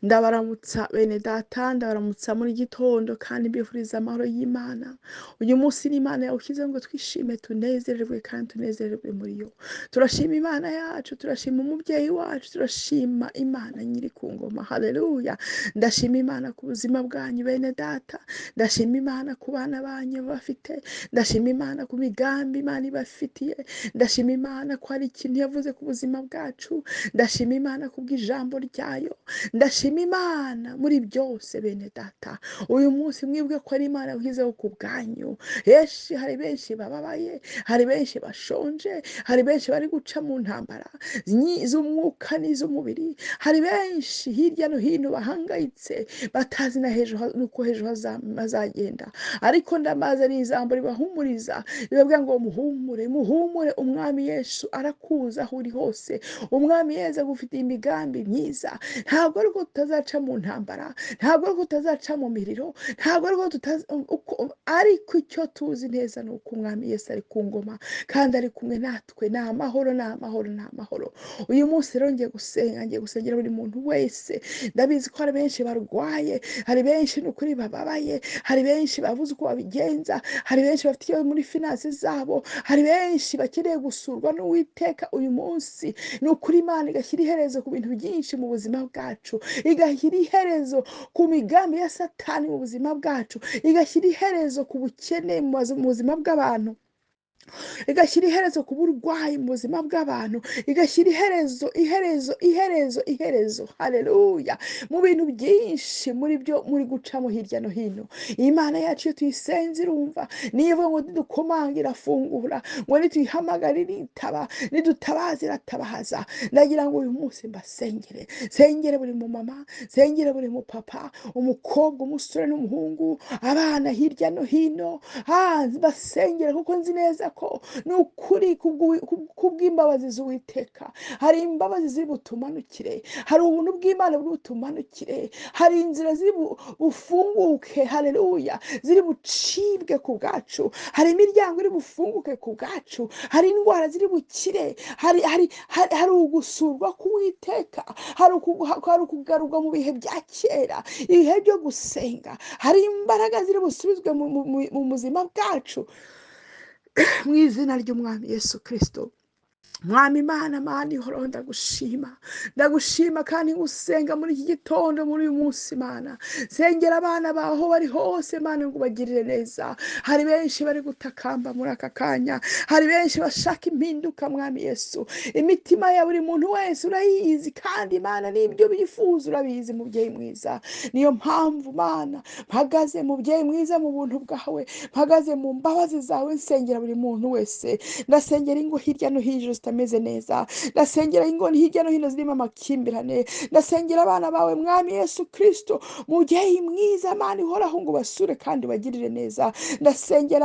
Ndabaramutsa bene data, ndabaramutsa muri gitondo kandi mbifuriza amahoro y'Imana. Uyu munsi ni Imana yawushyizeho ngo twishime tunezererwe kandi tunezererwe muri yo. Turashima Imana yacu, turashima umubyeyi wacu, turashima Imana nyiri ku ngoma. Haleluya. Ndashima Imana ku buzima bwanyu bene data, ndashima Imana ku bana banyu bafite, ndashima Imana ku migambi Imana ibafitiye, ndashima Imana ko hari ikintu yavuze ku buzima bwacu, ndashima Imana kubw'ijambo ryayo, ndashima Imana muri byose bene data. Uyu munsi mwibwe ko ari Imana yashyizeho ku bwanyu. Hari benshi bababaye, hari benshi bashonje, hari benshi bari guca mu ntambara z'umwuka n'iz'umubiri, hari benshi hirya no hino bahangayitse batazi nuko hejuru hazagenda, ariko ndamaze n'ijambo ribahumuriza ribabwira ngo muhumure, muhumure, umwami Yesu arakuzi aho uri hose. Umwami Yesu agufitiye imigambi myiza, ntabwo ari ko tutazaca mu ntambara, ntabwo ari ko tutazaca mu miriro, ntabwo ari ko ariko icyo tuzi neza ni uko umwami Yesu ari ku ngoma kandi ari kumwe natwe. Ni amahoro, ni amahoro, ni amahoro. Uyu munsi rero ngiye gusengera buri muntu wese. Ndabizi ko hari benshi barwaye, hari benshi ni ukuri bababaye, hari benshi babuze uko babigenza, hari benshi bafite ikibazo muri finansi zabo, hari benshi bakeneye gusurwa n'Uwiteka. Uyu munsi ni ukuri Imana igashyira iherezo ku bintu byinshi mu buzima bwacu, igashyira iherezo ku migambi ya Satani mu buzima bwacu, igashyira iherezo ku bukene mu buzima bw'abantu, igashyira iherezo ku burwayi mu buzima bw'abantu, igashyira iherezo haleluya mu bintu byinshi muri byo muri gucamo hirya no hino. Imana yacu iyo tuyisenze irumva, niyo ivuga ngo nidukomanga irafungura, ngo nituyihamagara iritaba, nidutabaza iratabaza. Ndagira ngo uyu munsi mbasengere, sengere buri mumama, sengere buri mupapa, umukobwa, umusore n'umuhungu, abana hirya no hino, basengere kuko nzi neza ko ni ukuri kubw'imbabazi z'Uwiteka hari imbabazi ziri butumanukire, hari ubuntu bw'Imana buri butumanukire, hari inzira ziri bufunguke, haleluya, ziri bucibwe ku bwacu, hari imiryango iri bufunguke ku bwacu, hari indwara ziri bukire, hari ugusurwa k'Uwiteka, hari ukugarurwa mu bihe bya kera, ibihe byo gusenga, hari imbaraga ziri busubizwe mu buzima bwacu mu izina ry'umwami Yesu Kristo. Mwami Imana, Mana ihoraho, ndagushima kandi ngusenga muri iki gitondo, muri uyu munsi Mana. Sengera abana bawe aho bari hose Mana, ngo ubagirire neza. Hari benshi bari gutakamba muri aka kanya, hari benshi bashaka impinduka mwami Yesu. Imitima ya buri muntu wese urayizi kandi Mana n'ibyo bifuza urabizi mubyeyi mwiza. Niyo mpamvu Mana mpagaze mubyeyi mwiza mu buntu bwawe, mpagaze mu mbabazi zawe, nsengera buri muntu wese. Ndasengera ingo hirya no hino zitameze neza, ndasengera ingo hirya no hino zirimo amakimbirane, ndasengera abana bawe mwami Yesu Kristo, mubyeyi mwiza Mana ihoraho, ngo basure kandi bagirire neza. Ndasengera